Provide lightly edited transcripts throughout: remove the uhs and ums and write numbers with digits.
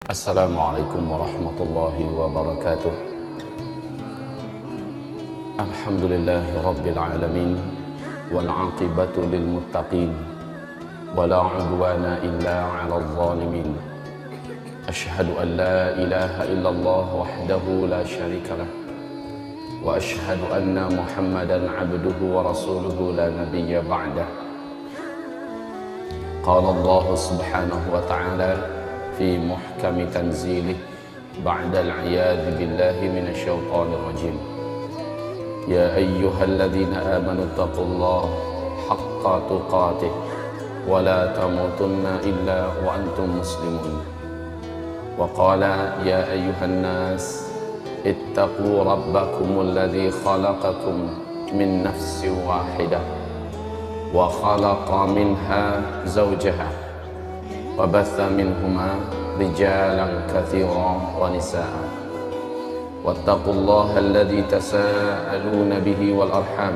Assalamualaikum warahmatullahi wabarakatuh. Alhamdulillahi rabbil alamin, wal aqibatu lil muttaqin, wala udwana illa 'alal zalimin. Asyhadu an la ilaha illallah wahdahu la syarika lah, wa asyhadu anna Muhammadan 'abduhu wa rasuluhu la nabiyya ba'dah. Qala Allah subhanahu wa ta'ala في محكم تنزيله بعد العياذ بالله من الشيطان الرجيم. يا أيها الذين آمنوا اتقوا الله حق تقاته ولا تموتن إلا وأنتم مسلمون. وقال يا أيها الناس اتقوا ربكم الذي خلقكم من نفس واحدة وخلق منها زوجها وبث منهما رجالا كثيرا ونساء واتقوا الله الذي تساءلون به والأرحام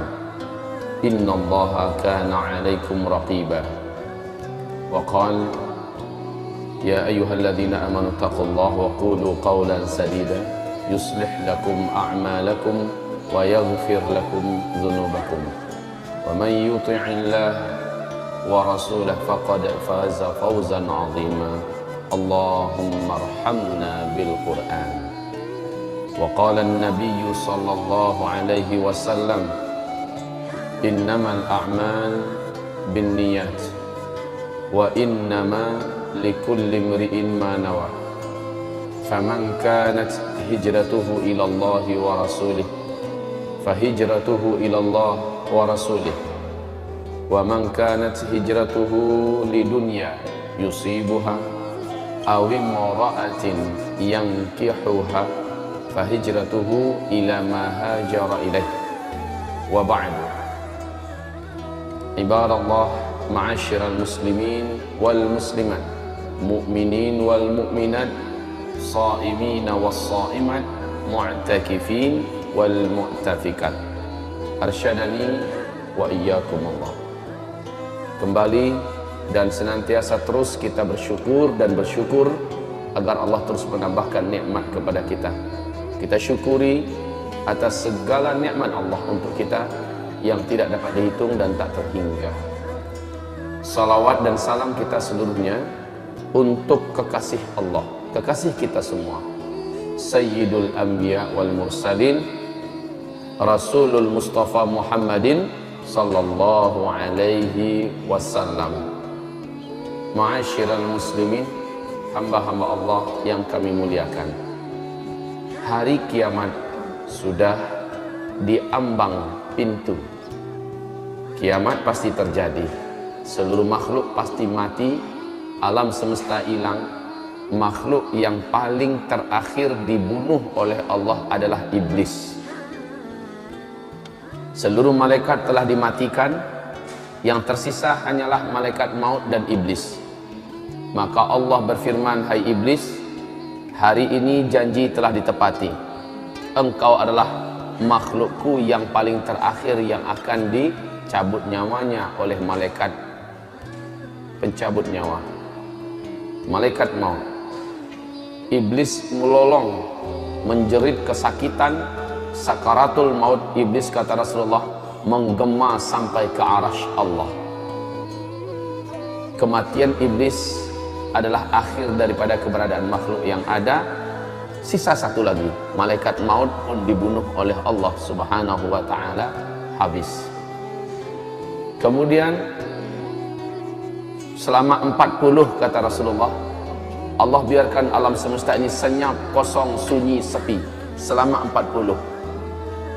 إن الله كان عليكم رقيبا. وقال يا أيها الذين آمنوا اتقوا الله وقولوا قولا سديدا يصلح لكم أعمالكم ويغفر لكم ذنوبكم ومن يطع الله ورسوله فقد فاز فوزا عظيما. اللهم ارحمنا بالقرآن. وقال النبي صلى الله عليه وسلم إنما الأعمال بالنيات وإنما لكل امرئ ما نوى فمن كانت هجرته إلى الله ورسوله فهجرته إلى الله ورسوله ومن كانت هجرته لدنيا يصيبها أو امرأة ينكحها فهجرته إلى ما هاجر إليه. وبعد، عباد الله معاشر المسلمين والمسلمات مؤمنين والمؤمنات صائمين والصائمات معتكفين والمعتكفات أرشدني وإياكم الله. Kembali dan senantiasa terus kita bersyukur dan bersyukur agar Allah terus menambahkan nikmat kepada kita. Kita syukuri atas segala nikmat Allah untuk kita yang tidak dapat dihitung dan tak terhingga. Salawat dan salam kita seluruhnya untuk kekasih Allah, kekasih kita semua, Sayyidul Anbiya wal Mursalin, Rasulul Mustafa Muhammadin sallallahu alaihi wasallam. Ma'asyiral muslimin, hamba-hamba Allah yang kami muliakan, hari kiamat sudah diambang pintu. Kiamat pasti terjadi, seluruh makhluk pasti mati, alam semesta hilang. Makhluk yang paling terakhir dibunuh oleh Allah adalah iblis. Seluruh malaikat telah dimatikan, yang tersisa hanyalah malaikat maut dan iblis. Maka Allah berfirman, hai iblis, hari ini janji telah ditepati. Engkau adalah makhlukku yang paling terakhir yang akan dicabut nyawanya oleh malaikat pencabut nyawa, malaikat maut. Iblis melolong, menjerit kesakitan. Sakaratul maut iblis, kata Rasulullah, menggema sampai ke arasy Allah. Kematian iblis adalah akhir daripada keberadaan makhluk yang ada. Sisa satu lagi, malaikat maut pun dibunuh oleh Allah subhanahu wa ta'ala, habis. Kemudian selama 40, kata Rasulullah, Allah biarkan alam semesta ini senyap, kosong, sunyi, sepi selama 40.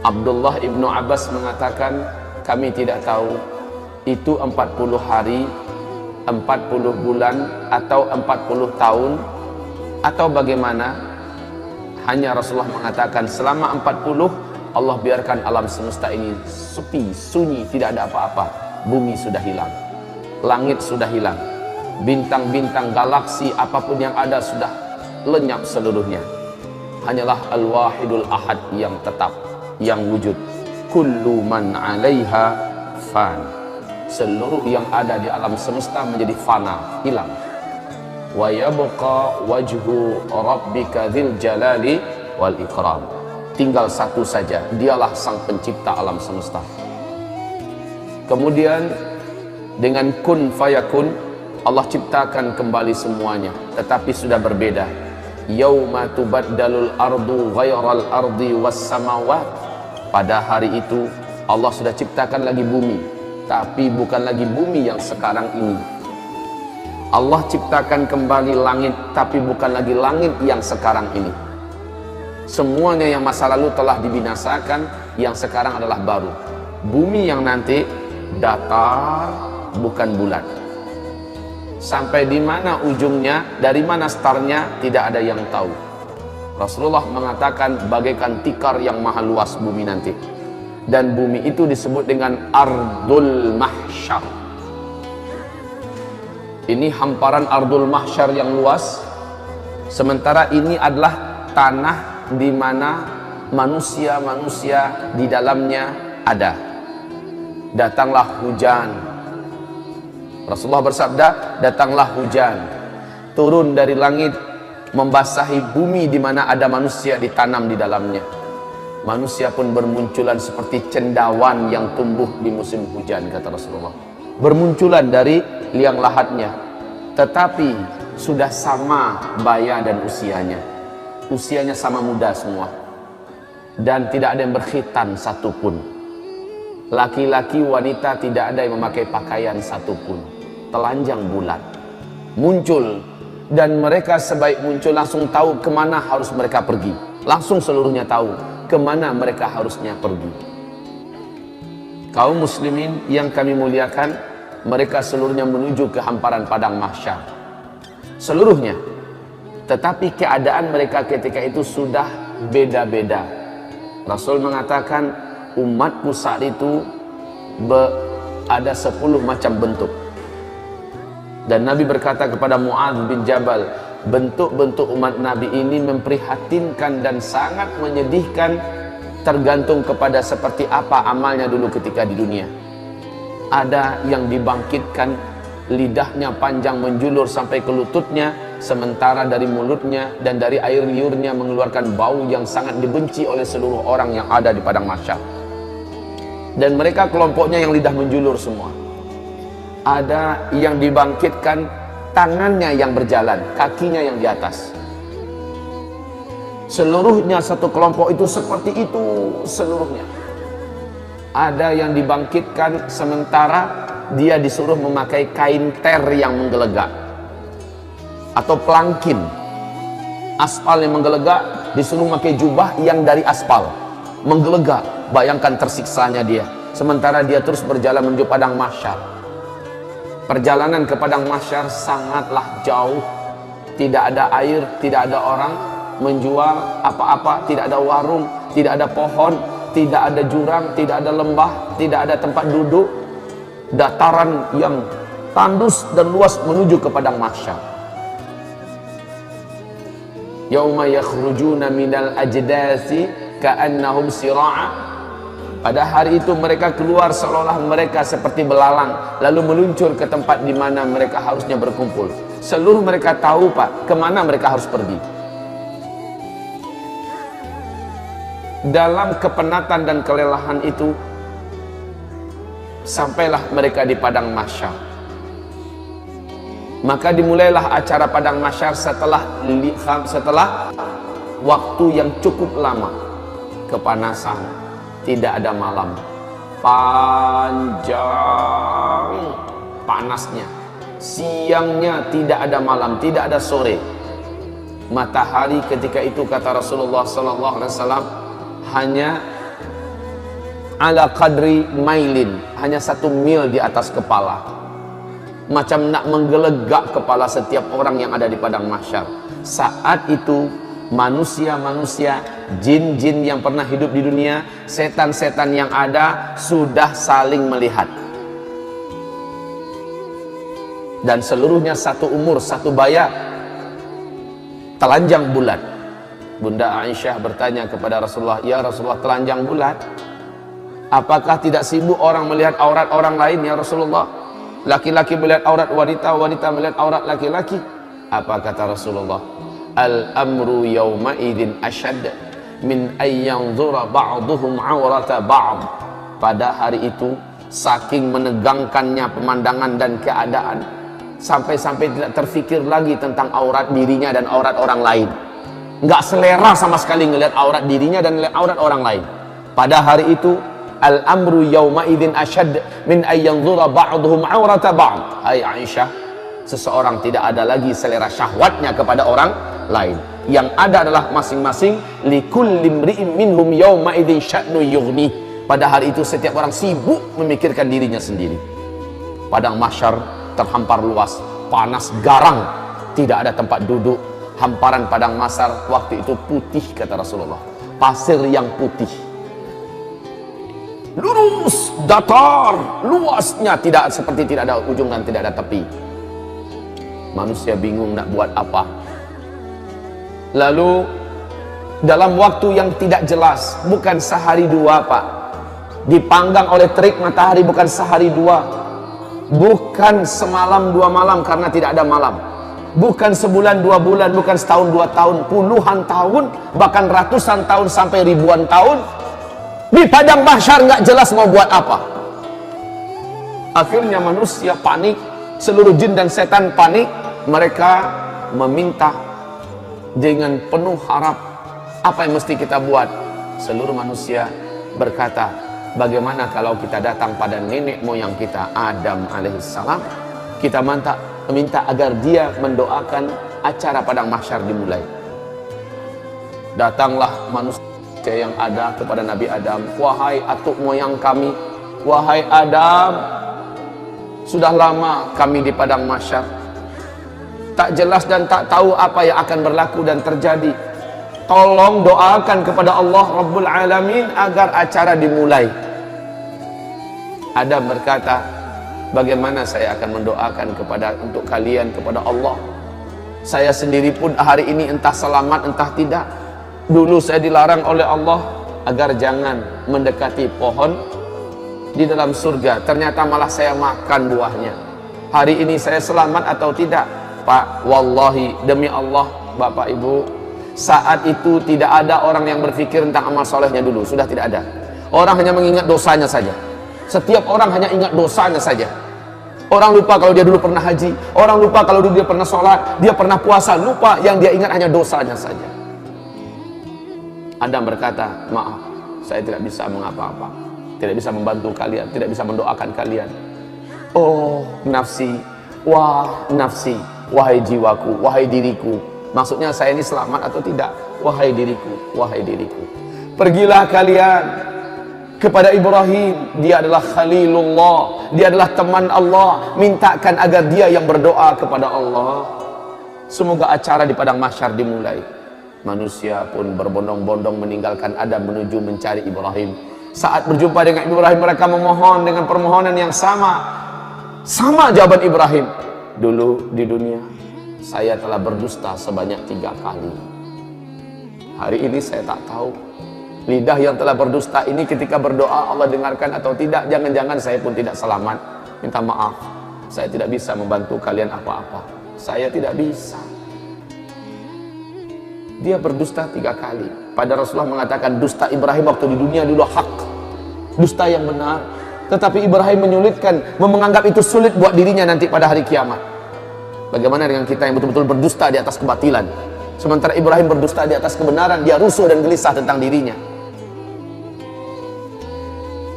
Abdullah ibnu Abbas mengatakan, kami tidak tahu itu 40 hari, 40 bulan, atau 40 tahun, atau bagaimana. Hanya Rasulullah mengatakan selama 40 Allah biarkan alam semesta ini sepi, sunyi, tidak ada apa-apa. Bumi sudah hilang, langit sudah hilang, bintang-bintang, galaksi, apapun yang ada sudah lenyap seluruhnya. Hanyalah Al-Wahidul Ahad yang tetap, yang wujud. Kullu man 'alaiha fan. Seluruh yang ada di alam semesta menjadi fana, hilang. wa yabqa wajhu rabbika dzil jalali wal ikram. Tinggal satu saja, dialah sang pencipta alam semesta. Kemudian dengan kun fayakun Allah ciptakan kembali semuanya, tetapi sudah berbeda. Yauma tubaddalul ardu ghairal ardi was samawat. Pada hari itu Allah sudah ciptakan lagi bumi, tapi bukan lagi bumi yang sekarang ini. Allah ciptakan kembali langit, tapi bukan lagi langit yang sekarang ini. Semuanya yang masa lalu telah dibinasakan, yang sekarang adalah baru. Bumi yang nanti datar, bukan bulat. Sampai di mana ujungnya, dari mana startnya, tidak ada yang tahu. Rasulullah mengatakan bagaikan tikar yang maha luas bumi nanti. Dan bumi itu disebut dengan Ardul Mahsyar. Ini hamparan Ardul Mahsyar yang luas. Sementara ini adalah tanah di mana manusia-manusia di dalamnya ada. Datanglah hujan. Rasulullah bersabda, datanglah hujan, turun dari langit, membasahi bumi di mana ada manusia ditanam di dalamnya. Manusia pun bermunculan seperti cendawan yang tumbuh di musim hujan, kata Rasulullah. Bermunculan dari liang lahatnya, tetapi sudah sama baya dan usianya. Usianya sama muda semua. Dan tidak ada yang berkhitan satupun. Laki-laki, wanita, tidak ada yang memakai pakaian satupun. Telanjang bulat muncul, dan mereka sebaik muncul langsung tahu kemana harus mereka pergi. Langsung seluruhnya tahu kemana mereka harusnya pergi. Kaum muslimin yang kami muliakan, mereka seluruhnya menuju ke hamparan padang mahsyar, seluruhnya. Tetapi keadaan mereka ketika itu sudah beda-beda. Rasul mengatakan umatku saat itu ada 10 macam bentuk. Dan Nabi berkata kepada Mu'adz bin Jabal, bentuk-bentuk umat Nabi ini memprihatinkan dan sangat menyedihkan, tergantung kepada seperti apa amalnya dulu ketika di dunia. Ada yang dibangkitkan, lidahnya panjang menjulur sampai ke lututnya, sementara dari mulutnya dan dari air liurnya mengeluarkan bau yang sangat dibenci oleh seluruh orang yang ada di padang mahsyar. Dan mereka kelompoknya yang lidah menjulur semua. Ada yang dibangkitkan, tangannya yang berjalan, kakinya yang di atas. Seluruhnya satu kelompok itu seperti itu seluruhnya. Ada yang dibangkitkan sementara dia disuruh memakai kain ter yang menggelegak atau pelangkin. Aspal yang menggelegak, disuruh memakai jubah yang dari aspal menggelegak. Bayangkan tersiksanya dia, sementara dia terus berjalan menuju padang mahsyar. Perjalanan ke padang mahsyar sangatlah jauh. Tidak ada air, tidak ada orang menjual apa-apa, tidak ada warung, tidak ada pohon, tidak ada jurang, tidak ada lembah, tidak ada tempat duduk. Dataran yang tandus dan luas menuju ke padang mahsyar. Yauma yakhrujuna minal ajdasi ka'annahum sira'a. Pada hari itu mereka keluar seolah-olah mereka seperti belalang, lalu meluncur ke tempat di mana mereka harusnya berkumpul. Seluruh mereka tahu, Pak, kemana mereka harus pergi. Dalam kepenatan dan kelelahan itu, sampailah mereka di padang mahsyar. Maka dimulailah acara padang mahsyar setelah waktu yang cukup lama. Kepanasan, tidak ada malam, panjang panasnya. Siangnya tidak ada malam, tidak ada sore. Matahari ketika itu, kata Rasulullah SAW, hanya ala qadri mailin, hanya 1 mil di atas kepala. Macam nak menggelegak kepala setiap orang yang ada di padang mahsyar. Saat itu manusia-manusia, jin-jin yang pernah hidup di dunia, setan-setan yang ada sudah saling melihat. Dan seluruhnya satu umur, satu baya, telanjang bulat. Bunda Aisyah bertanya kepada Rasulullah, ya Rasulullah, telanjang bulat, apakah tidak sibuk orang melihat aurat orang lain ya Rasulullah? Laki-laki melihat aurat wanita, wanita melihat aurat laki-laki. Apa kata Rasulullah? Al-amru yawma idzin asyad min ayyanzura ba'duhum awrata ba'd. Pada hari itu saking menegangkannya pemandangan dan keadaan, sampai-sampai tidak terfikir lagi tentang aurat dirinya dan aurat orang lain. Nggak selera sama sekali ngelihat aurat dirinya dan aurat orang lain. Pada hari itu, al-amru yawma idzin asyad min ayyanzura ba'duhum awrata ba'd. Hai Aisyah, seseorang tidak ada lagi selera syahwatnya kepada orang lain. Yang ada adalah masing-masing likulli imri'in minhum yawma idzin sya'nu yughni. Pada hari itu setiap orang sibuk memikirkan dirinya sendiri. Padang mahsyar terhampar luas, panas garang, tidak ada tempat duduk. Hamparan padang mahsyar waktu itu putih, kata Rasulullah, pasir yang putih, lurus, datar, luasnya, tidak seperti tidak ada ujung dan tidak ada tepi. Manusia bingung nak buat apa. Lalu dalam waktu yang tidak jelas, bukan sehari dua Pak, dipanggang oleh terik matahari, bukan sehari dua, bukan semalam dua malam karena tidak ada malam, bukan sebulan dua bulan, bukan setahun dua tahun, puluhan tahun, bahkan ratusan tahun sampai ribuan tahun di padang mahsyar, nggak jelas mau buat apa. Akhirnya manusia panik, seluruh jin dan setan panik. Mereka meminta dengan penuh harap, apa yang mesti kita buat? Seluruh manusia berkata, bagaimana kalau kita datang pada nenek moyang kita, Adam alaihissalam, kita minta agar dia mendoakan acara padang mahsyar dimulai. Datanglah manusia yang ada kepada Nabi Adam, wahai atuk moyang kami, wahai Adam, sudah lama kami di padang mahsyar, tak jelas dan tak tahu apa yang akan berlaku dan terjadi. Tolong doakan kepada Allah Rabbul Alamin agar acara dimulai. Adam berkata, bagaimana saya akan mendoakan untuk kalian kepada Allah? Saya sendiri pun hari ini entah selamat entah tidak. Dulu saya dilarang oleh Allah agar jangan mendekati pohon di dalam surga, ternyata malah saya makan buahnya. Hari ini saya selamat atau tidak? Pak, wallahi, demi Allah, Bapak Ibu, saat itu tidak ada orang yang berpikir tentang amal solehnya dulu, sudah tidak ada. Orang hanya mengingat dosanya saja. Setiap orang hanya ingat dosanya saja. Orang lupa kalau dia dulu pernah haji, orang lupa kalau dulu dia pernah sholat, dia pernah puasa, lupa, yang dia ingat hanya dosanya saja. Adam berkata, maaf, saya tidak bisa mengapa-apa, tidak bisa membantu kalian, tidak bisa mendoakan kalian. Oh nafsi, wah nafsi, wahai jiwaku, wahai diriku. Maksudnya saya ini selamat atau tidak? Wahai diriku, wahai diriku. Pergilah kalian kepada Ibrahim, dia adalah Khalilullah, dia adalah teman Allah, mintakan agar dia yang berdoa kepada Allah. Semoga acara di padang mahsyar dimulai. Manusia pun berbondong-bondong meninggalkan Adam menuju mencari Ibrahim. Saat berjumpa dengan Ibrahim, mereka memohon dengan permohonan yang sama. Sama jawaban Ibrahim. Dulu di dunia saya telah berdusta sebanyak 3 kali. Hari ini saya tak tahu lidah yang telah berdusta ini ketika berdoa Allah dengarkan atau tidak. Jangan-jangan saya pun tidak selamat. Minta maaf, saya tidak bisa membantu kalian apa-apa. Saya tidak bisa. Dia berdusta 3 kali. Pada Rasulullah mengatakan dusta Ibrahim waktu di dunia dulu hak, dusta yang benar. Tetapi Ibrahim menyulitkan, menganggap itu sulit buat dirinya nanti pada hari kiamat. Bagaimana dengan kita yang betul-betul berdusta di atas kebatilan? Sementara Ibrahim berdusta di atas kebenaran, dia rusuh dan gelisah tentang dirinya.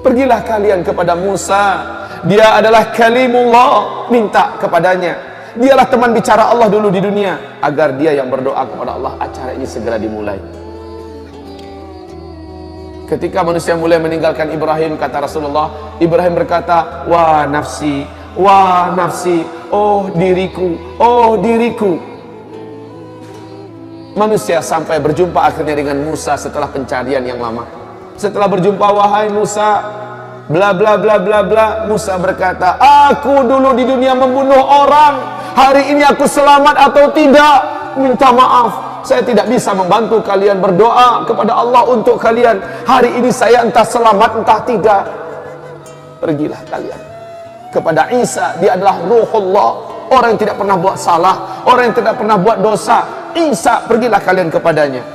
Pergilah kalian kepada Musa, dia adalah kalimullah, minta kepadanya. Dialah teman bicara Allah dulu di dunia, agar dia yang berdoa kepada Allah, acara ini segera dimulai. Ketika manusia mulai meninggalkan Ibrahim, kata Rasulullah, Ibrahim berkata, wah nafsi, oh diriku, oh diriku. Manusia sampai berjumpa akhirnya dengan Musa setelah pencarian yang lama. Setelah berjumpa, wahai Musa, bla bla bla bla bla, Musa berkata, aku dulu di dunia membunuh orang, hari ini aku selamat atau tidak? Minta maaf, saya tidak bisa membantu kalian, berdoa kepada Allah untuk kalian. Hari ini saya entah selamat entah tidak. Pergilah kalian kepada Isa, dia adalah Ruhullah, orang yang tidak pernah buat salah, orang yang tidak pernah buat dosa. Isa, pergilah kalian kepadanya.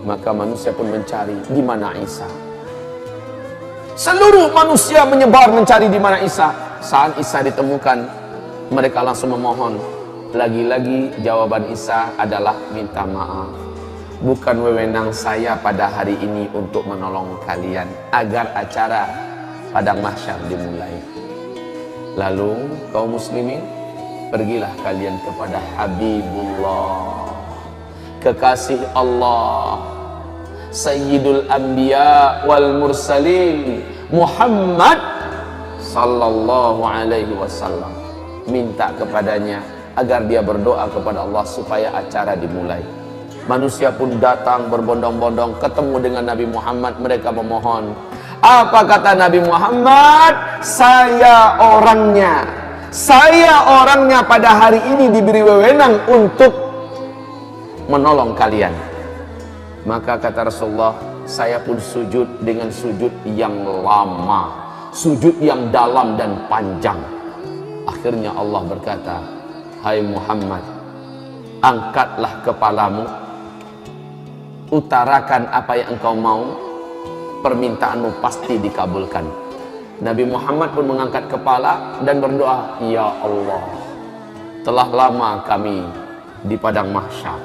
Maka manusia pun mencari di mana Isa. Seluruh manusia menyebar mencari di mana Isa. Saat Isa ditemukan, mereka langsung memohon. Lagi-lagi jawaban Isa adalah minta maaf. Bukan wewenang saya pada hari ini untuk menolong kalian agar acara padang mahsyar dimulai. Lalu kaum muslimin, pergilah kalian kepada Habibullah, kekasih Allah, Sayyidul Anbiya wal Mursalin, Muhammad sallallahu alaihi wasallam. Minta kepadanya agar dia berdoa kepada Allah supaya acara dimulai. Manusia pun datang berbondong-bondong ketemu dengan Nabi Muhammad. Mereka memohon. Apa kata Nabi Muhammad? Saya orangnya. Saya orangnya pada hari ini diberi wewenang untuk menolong kalian. Maka kata Rasulullah, saya pun sujud dengan sujud yang lama, sujud yang dalam dan panjang. Akhirnya Allah berkata, hai Muhammad, angkatlah kepalamu, utarakan apa yang engkau mau, permintaanmu pasti dikabulkan. Nabi Muhammad pun mengangkat kepala dan berdoa, ya Allah, telah lama kami di padang mahsyar.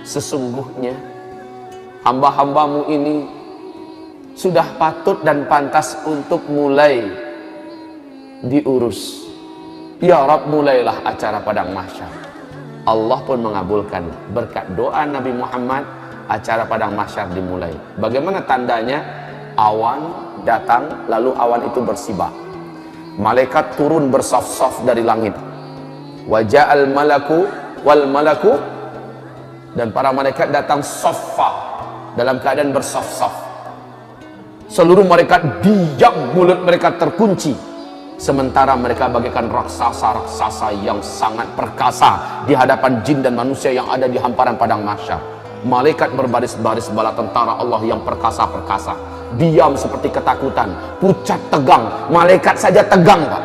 Sesungguhnya hamba-hambamu ini sudah patut dan pantas untuk mulai diurus. Ya Rabb, mulailah acara padang mahsyar. Allah pun mengabulkan berkat doa Nabi Muhammad. Acara padang mahsyar dimulai. Bagaimana tandanya? Awan datang, lalu awan itu bersibak. Malaikat turun bersaf-saf dari langit. Waja'al malaku wal malaku, dan para malaikat datang saffa, dalam keadaan bersaf-saf. Seluruh malaikat diam, mulut mereka terkunci. Sementara mereka bagaikan raksasa-raksasa yang sangat perkasa di hadapan jin dan manusia yang ada di hamparan padang mahsyar. Malaikat berbaris-baris bala tentara Allah yang perkasa-perkasa, diam seperti ketakutan, pucat tegang. Malaikat saja tegang, Pak.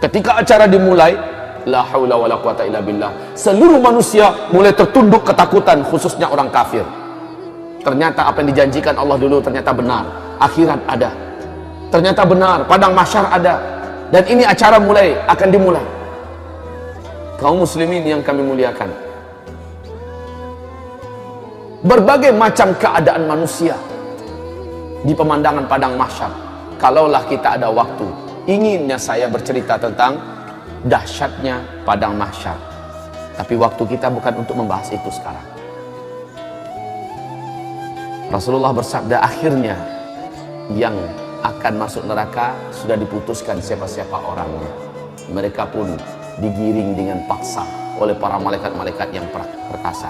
Ketika acara dimulai, la haula wala quwata illa billah, seluruh manusia mulai tertunduk ketakutan, khususnya orang kafir. Ternyata apa yang dijanjikan Allah dulu ternyata benar. Akhirat ada, ternyata benar, padang mahsyar ada, dan ini acara akan dimulai. Kaum muslimin yang kami muliakan, berbagai macam keadaan manusia di pemandangan padang mahsyar. Kalaulah kita ada waktu, inginnya saya bercerita tentang dahsyatnya padang mahsyar. Tapi waktu kita bukan untuk membahas itu sekarang. Rasulullah bersabda, akhirnya yang akan masuk neraka sudah diputuskan siapa-siapa orangnya. Mereka pun digiring dengan paksa oleh para malaikat-malaikat yang perkasa.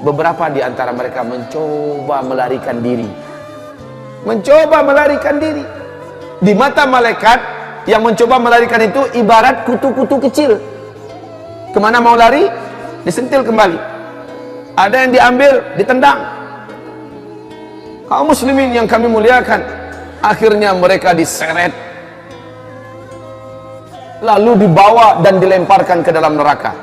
Beberapa di antara mereka mencoba melarikan diri. Mencoba melarikan diri. Di mata malaikat, yang mencoba melarikan itu ibarat kutu-kutu kecil. Kemana mau lari? Disentil kembali. Ada yang diambil, ditendang. Kaum muslimin yang kami muliakan, akhirnya mereka diseret, lalu dibawa dan dilemparkan ke dalam neraka.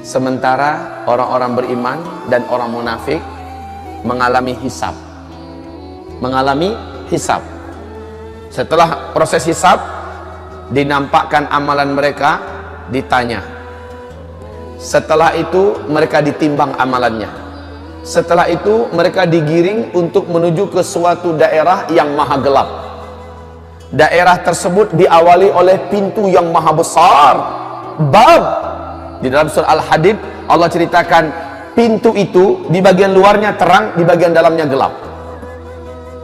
Sementara orang-orang beriman dan orang munafik mengalami hisab. Mengalami hisab. Setelah proses hisab, dinampakkan amalan mereka, ditanya. Setelah itu mereka ditimbang amalannya. Setelah itu mereka digiring untuk menuju ke suatu daerah yang maha gelap. Daerah tersebut diawali oleh pintu yang maha besar, bab. Di dalam surah Al-Hadid Allah ceritakan pintu itu di bagian luarnya terang, di bagian dalamnya gelap.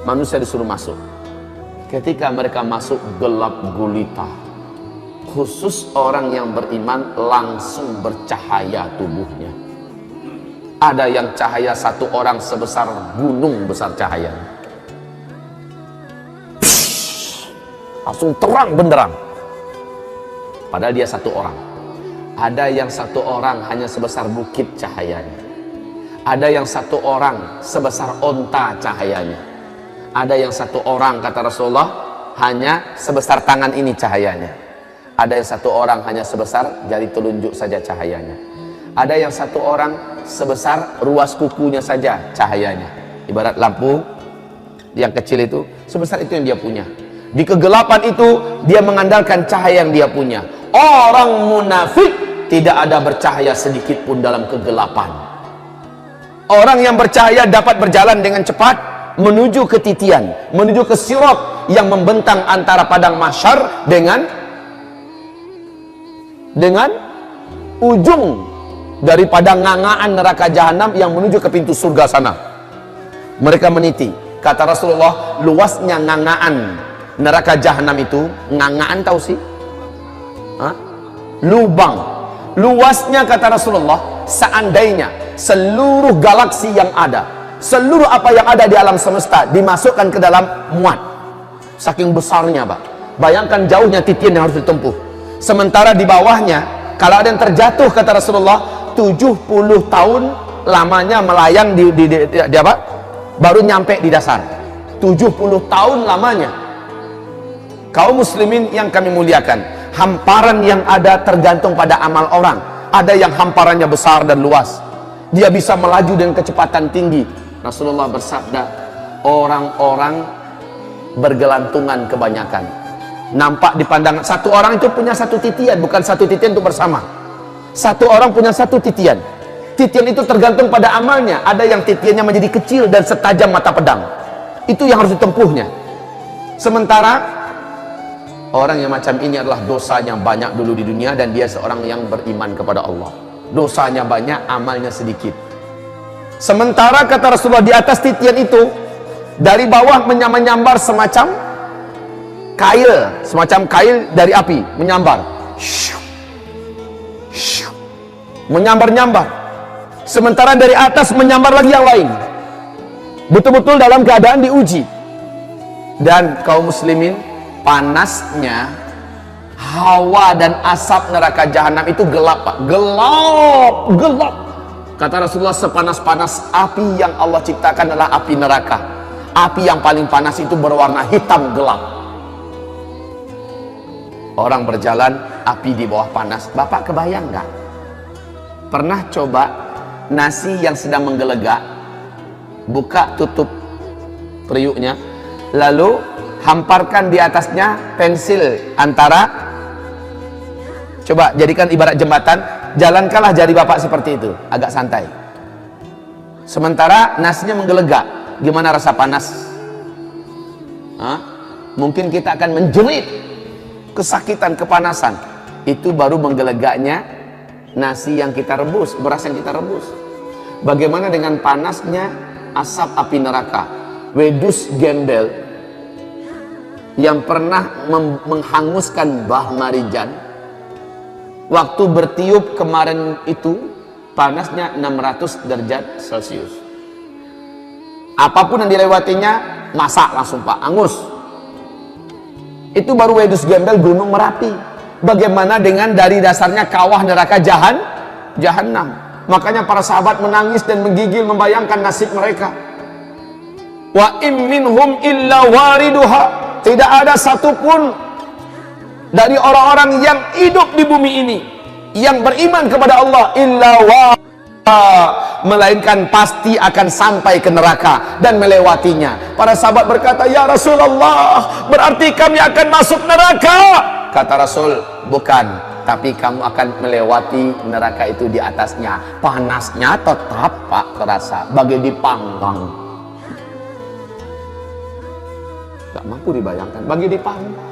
Manusia disuruh masuk. Ketika mereka masuk, gelap gulita. Khusus orang yang beriman langsung bercahaya tubuhnya. Ada yang cahaya satu orang sebesar gunung besar cahaya. Langsung terang benderang. Padahal dia satu orang. Ada yang satu orang hanya sebesar bukit cahayanya. Ada yang satu orang sebesar onta cahayanya. Ada yang satu orang, kata Rasulullah, hanya sebesar tangan ini cahayanya. Ada yang satu orang hanya sebesar jari telunjuk saja cahayanya. Ada yang satu orang sebesar ruas kukunya saja cahayanya. Ibarat lampu yang kecil itu, sebesar itu yang dia punya. Di kegelapan itu dia mengandalkan cahaya yang dia punya. Orang munafik tidak ada bercahaya sedikit pun dalam kegelapan. Orang yang bercahaya dapat berjalan dengan cepat menuju ke titian, menuju ke sirat yang membentang antara padang mahsyar dengan ujung daripada ngangaan neraka jahanam yang menuju ke pintu surga sana. Mereka meniti. Kata Rasulullah, luasnya ngangaan neraka jahanam itu, ngangaan tahu sih? Hah? Lubang. Luasnya kata Rasulullah, seandainya seluruh galaksi yang ada, seluruh apa yang ada di alam semesta dimasukkan ke dalam muat. Saking besarnya, Pak. Bayangkan jauhnya titian yang harus ditempuh. Sementara di bawahnya, kalau ada yang terjatuh kata Rasulullah, 70 tahun lamanya melayang di apa? Baru nyampe di dasar. 70 tahun lamanya. Kaum muslimin yang kami muliakan, hamparan yang ada tergantung pada amal orang. Ada yang hamparannya besar dan luas, dia bisa melaju dengan kecepatan tinggi. Rasulullah bersabda, orang-orang bergelantungan kebanyakan. Nampak di pandangan satu orang itu punya satu titian, bukan satu titian itu bersama. Satu orang punya satu titian. Titian itu tergantung pada amalnya. Ada yang titiannya menjadi kecil dan setajam mata pedang. Itu yang harus ditempuhnya. Sementara orang yang macam ini adalah dosanya banyak dulu di dunia dan dia seorang yang beriman kepada Allah. Dosanya banyak, amalnya sedikit. Sementara kata Rasulullah, di atas titian itu dari bawah menyambar semacam kail dari api, menyambar. Menyambar-nyambar. Sementara dari atas menyambar lagi yang lain. Betul-betul dalam keadaan diuji. Dan kaum muslimin, panasnya hawa dan asap neraka jahanam itu gelap, Pak. Gelap. Kata Rasulullah, sepanas-panas api yang Allah ciptakan adalah api neraka. Api yang paling panas itu berwarna hitam gelap. Orang berjalan, api di bawah panas. Bapak kebayang nggak? Pernah coba nasi yang sedang menggelegak, buka tutup periuknya, lalu hamparkan di atasnya pensil antara, coba jadikan ibarat jembatan, jalankanlah jari bapak seperti itu, agak santai. Sementara nasinya menggelegak, gimana rasa panas? Hah? Mungkin kita akan menjerit, kesakitan, kepanasan. Itu baru menggelegaknya nasi yang kita rebus, beras yang kita rebus. Bagaimana dengan panasnya asap api neraka? Wedus gembel yang pernah menghanguskan Bah Marijan, waktu bertiup kemarin itu panasnya 600 derajat Celcius. Apapun yang dilewatinya masak langsung, Pak, angus. Itu baru wedus gembel gunung Merapi. Bagaimana dengan dari dasarnya kawah neraka jahanam? Makanya para sahabat menangis dan menggigil membayangkan nasib mereka. Wa im minhum illa wariduha. Tidak ada satupun dari orang-orang yang hidup di bumi ini yang beriman kepada Allah illa melainkan pasti akan sampai ke neraka dan melewatinya. Para sahabat berkata, ya Rasulullah, berarti kami akan masuk neraka. Kata Rasul, bukan, tapi kamu akan melewati neraka itu di atasnya. Panasnya tetap, Pak, terasa bagai dipanggang. Gak mampu dibayangkan, bagai dipanggang.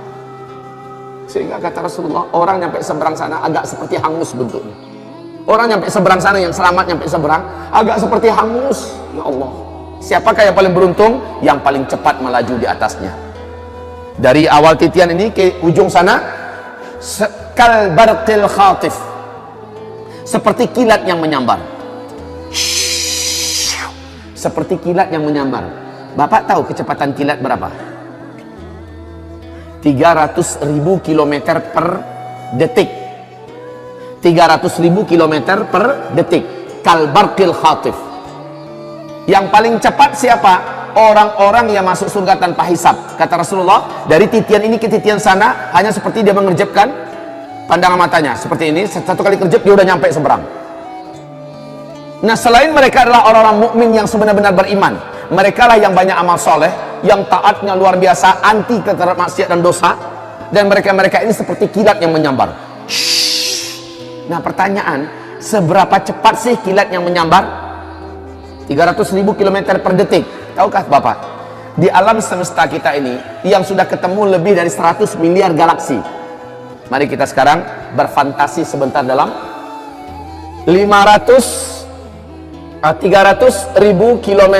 Sehingga kata Rasulullah, orang nyampe seberang sana agak seperti hangus bentuknya. Orang nyampe seberang sana, yang selamat nyampe seberang, agak seperti hangus. Ya Allah, siapakah yang paling beruntung? Yang paling cepat melaju di atasnya. Dari awal titian ini ke ujung sana, kal barqil khatif, seperti kilat yang menyambar. Seperti kilat yang menyambar. Bapak tahu kecepatan kilat berapa? 300.000 km per detik. 300.000 km per detik. Kal barqil khatif. Yang paling cepat siapa? orang-orang yang masuk surga tanpa hisab. Kata Rasulullah, dari titian ini ke titian sana hanya seperti dia mengerjepkan pandangan matanya. Seperti ini, satu kali kerjep dia udah nyampe seberang. Nah, selain mereka adalah orang-orang mukmin yang sebenar-benar beriman. Mereka lah yang banyak amal soleh, yang taatnya luar biasa, anti terhadap maksiat dan dosa. Dan mereka-mereka ini seperti kilat yang menyambar. Nah, pertanyaan, seberapa cepat sih kilat yang menyambar? 300.000 km per detik. Tahukah Bapak, di alam semesta kita ini yang sudah ketemu lebih dari 100 miliar galaksi. Mari kita sekarang berfantasi sebentar dalam 300.000 km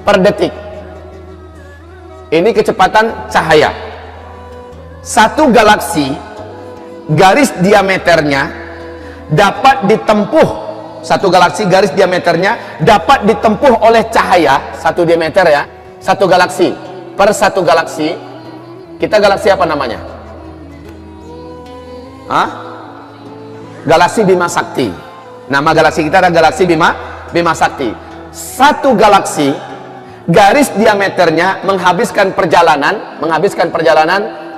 per detik. Ini kecepatan cahaya. Satu galaksi, garis diameternya dapat ditempuh, satu galaksi garis diameternya dapat ditempuh oleh cahaya, satu diameter ya, satu galaksi. Per satu galaksi, kita galaksi apa namanya? Hah? Galaksi Bima Sakti. Nama galaksi kita adalah galaksi Bima Sakti. Satu galaksi garis diameternya menghabiskan perjalanan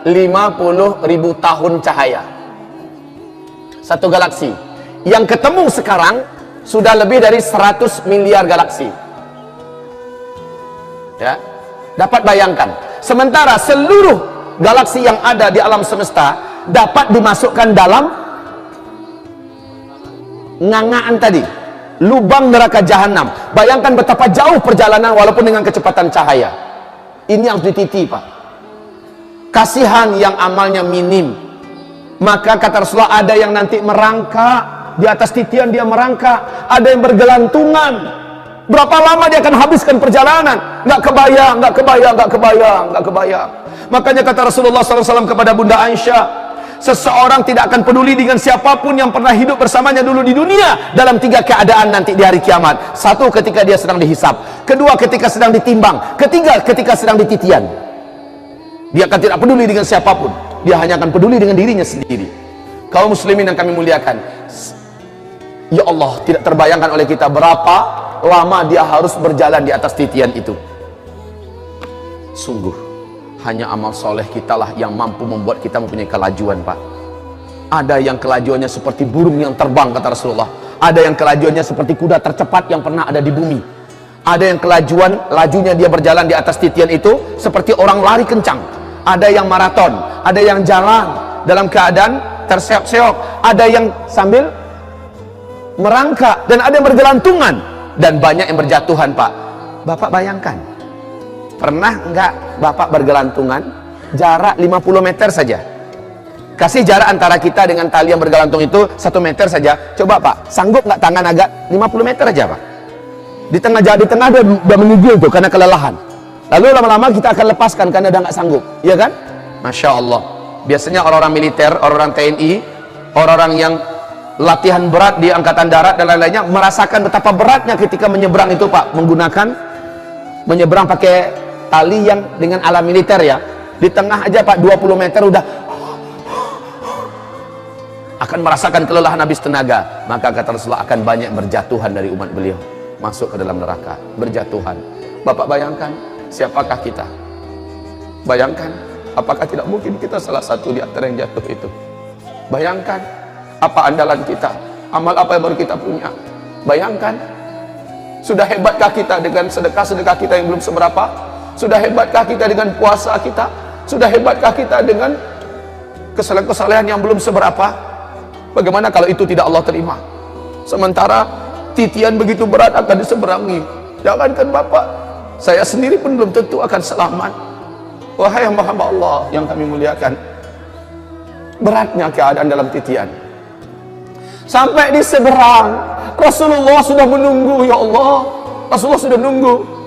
50.000 tahun cahaya. Satu galaksi. Yang ketemu sekarang sudah lebih dari 100 miliar galaksi. Ya, dapat bayangkan. Sementara seluruh galaksi yang ada di alam semesta dapat dimasukkan dalam ngangaan tadi, lubang neraka jahanam. Bayangkan betapa jauh perjalanan walaupun dengan kecepatan cahaya. Ini yang dititi, Pak. Kasihan yang amalnya minim. Maka kata Rasulullah, ada yang nanti merangkak di atas titian, dia merangkak. Ada yang bergelantungan. Berapa lama dia akan habiskan perjalanan? Nggak kebayang. Makanya kata Rasulullah SAW kepada Bunda Aisyah, seseorang tidak akan peduli dengan siapapun yang pernah hidup bersamanya dulu di dunia dalam 3 keadaan nanti di hari kiamat. 1, ketika dia sedang dihisab. 2, ketika sedang ditimbang. 3, ketika sedang dititian. Dia akan tidak peduli dengan siapapun. Dia hanya akan peduli dengan dirinya sendiri. Kaum muslimin yang kami muliakan, ya Allah, tidak terbayangkan oleh kita berapa lama dia harus berjalan di atas titian itu. Sungguh hanya amal soleh kita lah yang mampu membuat kita mempunyai kelajuan, Pak. Ada yang kelajuannya seperti burung yang terbang, kata Rasulullah. Ada yang kelajuannya seperti kuda tercepat yang pernah ada di bumi. Ada yang lajunya dia berjalan di atas titian itu seperti orang lari kencang. Ada yang maraton, ada yang jalan dalam keadaan terseok-seok, ada yang sambil merangkak, dan ada yang bergelantungan, dan banyak yang berjatuhan, Pak. Bapak bayangkan, pernah enggak Bapak bergelantungan jarak 50 meter saja? Kasih jarak antara kita dengan tali yang bergelantung itu 1 meter saja. Coba Pak, sanggup nggak tangan agak 50 meter aja, Pak? Di tengah dia udah menggigil tuh karena kelelahan. Lalu lama-lama kita akan lepaskan karena udah nggak sanggup, ya kan? Masya Allah. Biasanya orang-orang militer, orang-orang TNI, orang-orang yang latihan berat di angkatan darat dan lain-lainnya merasakan betapa beratnya ketika menyeberang itu, Pak, menyeberang pakai tali yang dengan ala militer ya. Di tengah aja, Pak, 20 meter udah akan merasakan kelelahan habis tenaga. Maka kata Rasulullah, akan banyak berjatuhan dari umat beliau, masuk ke dalam neraka, berjatuhan. Bapak bayangkan, siapakah kita? Bayangkan, apakah tidak mungkin kita salah satu di antara yang jatuh itu? Bayangkan, apa andalan kita? Amal apa yang baru kita punya? Bayangkan, sudah hebatkah kita dengan sedekah-sedekah kita yang belum seberapa? Sudah hebatkah kita dengan puasa kita? Sudah hebatkah kita dengan kesalahan-kesalahan yang belum seberapa? Bagaimana kalau itu tidak Allah terima? Sementara titian begitu berat akan diseberangi. Jangankan Bapak, saya sendiri pun belum tentu akan selamat. Wahai hamba-hamba Allah yang kami muliakan, beratnya keadaan dalam titian. Sampai di seberang, Rasulullah sudah menunggu, ya Allah. Rasulullah sudah nunggu.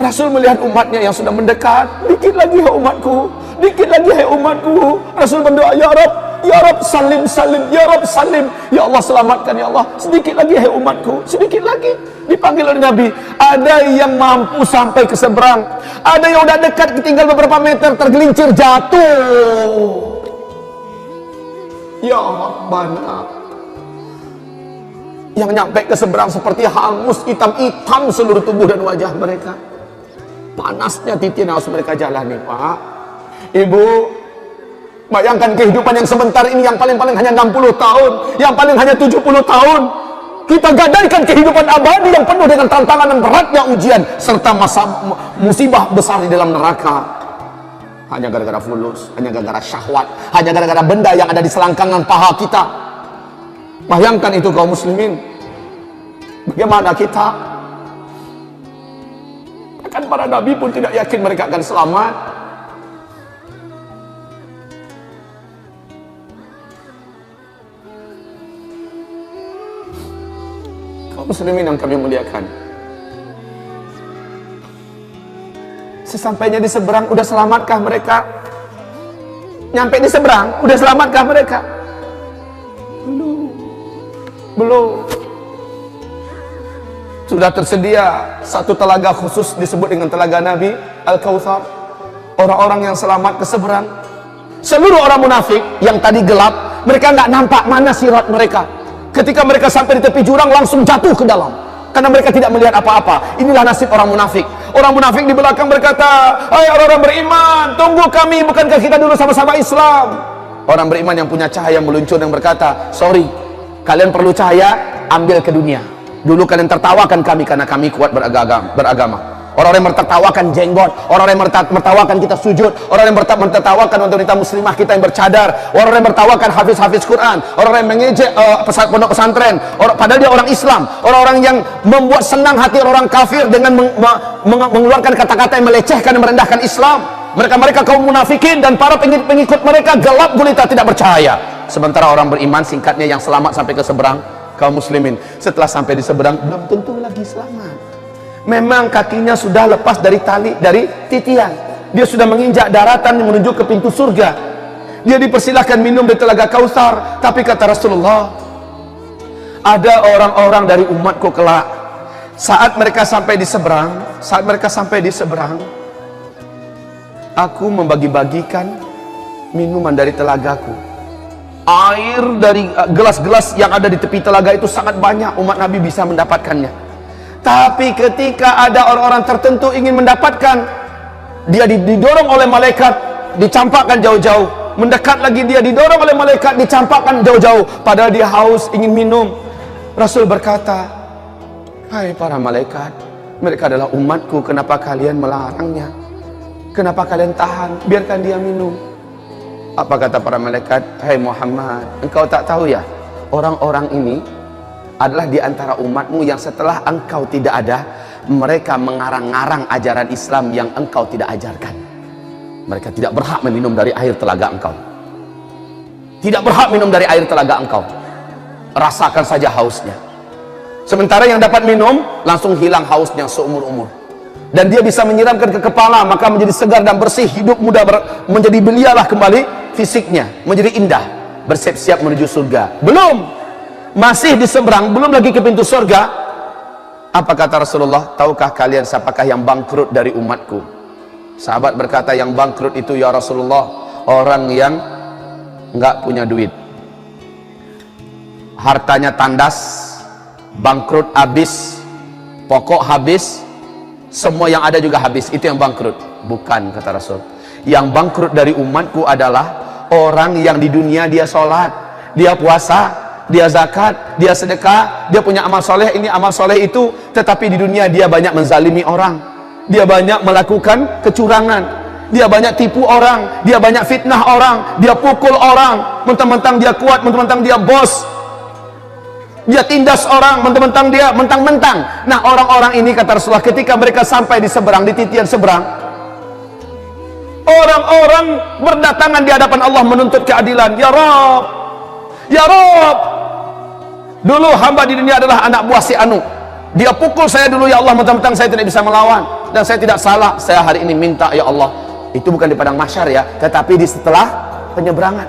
Rasul melihat umatnya yang sudah mendekat. Dikit lagi hai umatku, dikit lagi hai umatku. Rasul berdoa, ya Rabb salim salim, ya Rabb salim, ya Allah selamatkan ya Allah. Sedikit lagi hai umatku, sedikit lagi. Dipanggil oleh Nabi. Ada yang mampu sampai ke seberang, ada yang udah dekat, tinggal beberapa meter, tergelincir jatuh. Ya Rabbana, yang nyampe ke seberang seperti hangus, hitam-hitam seluruh tubuh dan wajah mereka. Panasnya titik yang harus mereka jalani, Pak. Ibu, bayangkan kehidupan yang sebentar ini, yang paling-paling hanya 60 tahun, yang paling hanya 70 tahun. Kita gadaikan kehidupan abadi yang penuh dengan tantangan dan beratnya ujian serta masa musibah besar di dalam neraka. Hanya gara-gara fulus, hanya gara-gara syahwat, hanya gara-gara benda yang ada di selangkangan paha kita. Bayangkan itu kaum muslimin. Bagaimana kita? Bahkan para nabi pun tidak yakin mereka akan selamat. Kaum muslimin yang kami muliakan, sesampainya di seberang, udah selamatkah mereka? Nyampe di seberang, udah selamatkah mereka? Belum. Sudah tersedia satu telaga khusus disebut dengan telaga Nabi Al-Kautsar. Orang-orang yang selamat ke seberang. Seluruh orang munafik yang tadi gelap, mereka nggak nampak mana sirat mereka. Ketika mereka sampai di tepi jurang, langsung jatuh ke dalam, karena mereka tidak melihat apa-apa. Inilah nasib orang munafik. Orang munafik di belakang berkata, "Hai orang-orang beriman, tunggu kami, bukankah kita dulu sama-sama Islam?" Orang beriman yang punya cahaya meluncur dan berkata, "Sorry, kalian perlu cahaya, ambil ke dunia. Dulu kalian tertawakan kami karena kami kuat beragama. Orang-orang yang tertawakan jenggot, orang-orang yang tertawakan kita sujud, orang yang tertawakan wanita muslimah kita yang bercadar, orang yang bertawakan hafiz-hafiz Quran, orang yang mengejek pondok pesantren, padahal dia orang Islam, orang-orang yang membuat senang hati orang kafir dengan mengeluarkan kata-kata yang melecehkan dan merendahkan Islam. Mereka kaum munafikin dan para pengikut mereka gelap gulita, tidak percaya. Sementara orang beriman, singkatnya, yang selamat sampai ke seberang, kaum muslimin, setelah sampai di seberang belum tentu lagi selamat. Memang kakinya sudah lepas dari tali, dari titian. Dia sudah menginjak daratan menuju ke pintu surga. Dia dipersilahkan minum di telaga Kautsar. Tapi kata Rasulullah, ada orang-orang dari umatku kelak, saat mereka sampai di seberang, aku membagi-bagikan minuman dari telagaku. Air dari gelas-gelas yang ada di tepi telaga itu sangat banyak, umat Nabi bisa mendapatkannya. Tapi ketika ada orang-orang tertentu ingin mendapatkan, dia didorong oleh malaikat, dicampakkan jauh-jauh. Mendekat lagi, dia didorong oleh malaikat, dicampakkan jauh-jauh. Padahal dia haus, ingin minum. Rasul berkata, "Hai para malaikat, mereka adalah umatku, kenapa kalian melarangnya? Kenapa kalian tahan? Biarkan dia minum." Apa kata para malaikat? "Hai Muhammad, engkau tak tahu ya, orang-orang ini adalah di antara umatmu yang setelah engkau tidak ada, mereka mengarang-arang ajaran Islam yang engkau tidak ajarkan. Mereka tidak berhak meminum dari air telaga engkau. Tidak berhak minum dari air telaga engkau. Rasakan saja hausnya." Sementara yang dapat minum langsung hilang hausnya seumur-umur. Dan dia bisa menyiramkan ke kepala, maka menjadi segar dan bersih, hidup muda menjadi belialah kembali fisiknya, menjadi indah, bersiap-siap menuju surga. Belum. Masih di seberang, belum lagi ke pintu surga. Apa kata Rasulullah? "Tahukah kalian siapakah yang bangkrut dari umatku?" Sahabat berkata, "Yang bangkrut itu ya Rasulullah, orang yang nggak punya duit, hartanya tandas, bangkrut habis, pokok habis, semua yang ada juga habis, itu yang bangkrut." Bukan, kata Rasul. Yang bangkrut dari umatku adalah orang yang di dunia dia sholat, dia puasa, dia zakat, dia sedekah, dia punya amal soleh ini, amal soleh itu, tetapi di dunia dia banyak menzalimi orang, dia banyak melakukan kecurangan, dia banyak tipu orang, dia banyak fitnah orang, dia pukul orang, mentang-mentang dia kuat, mentang-mentang dia bos, dia tindas orang, mentang-mentang. Nah, orang-orang ini kata Rasulullah, ketika mereka sampai di seberang, di titian seberang, orang-orang berdatangan di hadapan Allah menuntut keadilan. "Ya Rabb, ya Rabb, dulu hamba di dunia adalah anak buah si Anu. Dia pukul saya dulu ya Allah, mentang-mentang saya tidak bisa melawan. Dan saya tidak salah. Saya hari ini minta ya Allah." Itu bukan di padang mahsyar ya, tetapi di setelah penyeberangan.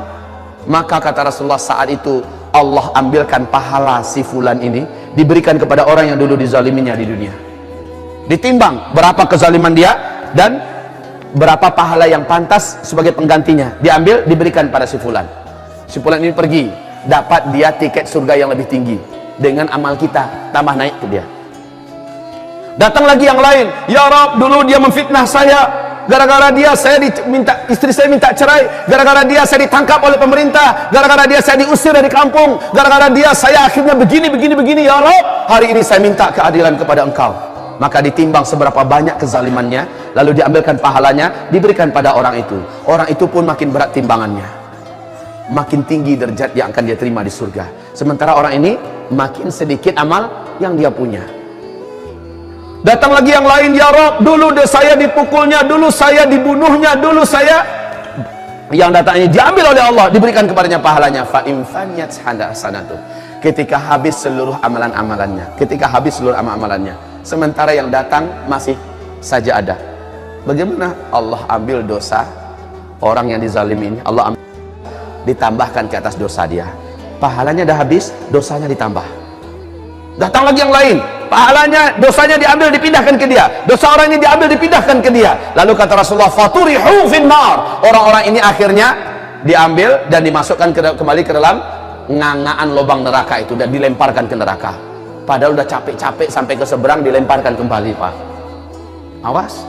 Maka kata Rasulullah, saat itu Allah ambilkan pahala si fulan ini, diberikan kepada orang yang dulu dizaliminya di dunia. Ditimbang berapa kezaliman dia dan berapa pahala yang pantas sebagai penggantinya. Diambil, diberikan pada si fulan. Si fulan ini pergi, dapat dia tiket surga yang lebih tinggi. dengan amal kita, tambah naik ke dia. Datang lagi yang lain, ya Rabb, dulu dia memfitnah saya, gara-gara dia istri saya minta cerai, gara-gara dia saya ditangkap oleh pemerintah, gara-gara dia saya diusir dari kampung, gara-gara dia saya akhirnya begini, ya Rabb, hari ini saya minta keadilan kepada engkau. Maka ditimbang seberapa banyak kezalimannya, lalu diambilkan pahalanya, diberikan pada orang itu. Orang itu pun makin berat timbangannya, makin tinggi derajat yang akan dia terima di surga. Sementara orang ini makin sedikit amal yang dia punya. Datang lagi yang lain, ya Rabb, dulu saya dipukulnya, dulu saya dibunuhnya, dulu saya, yang datang ini diambil oleh Allah, diberikan kepadanya pahalanya. Fa in faniyat hasanatu, ketika habis seluruh amalan-amalannya, sementara yang datang masih saja ada. Bagaimana Allah ambil dosa orang yang dizalimi ini, Allah ambil, ditambahkan ke atas dosa dia, pahalanya dah habis, dosanya ditambah. Datang lagi yang lain, pahalanya, dosanya diambil, dipindahkan ke dia, dosa orang ini diambil, dipindahkan ke dia. Lalu kata Rasulullah, faturihu finnar, orang-orang ini akhirnya diambil dan dimasukkan kembali ke dalam ngangaan lubang neraka itu, dan dilemparkan ke neraka. Padahal udah capek-capek sampai ke seberang, dilemparkan kembali. Pak, awas,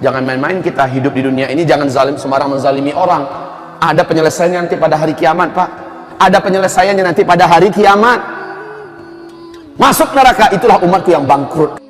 jangan main-main kita hidup di dunia ini, jangan zalim, sembarang menzalimi orang. Ada penyelesaiannya nanti pada hari kiamat, Pak. Ada penyelesaiannya nanti pada hari kiamat. Masuk neraka, itulah umatku yang bangkrut.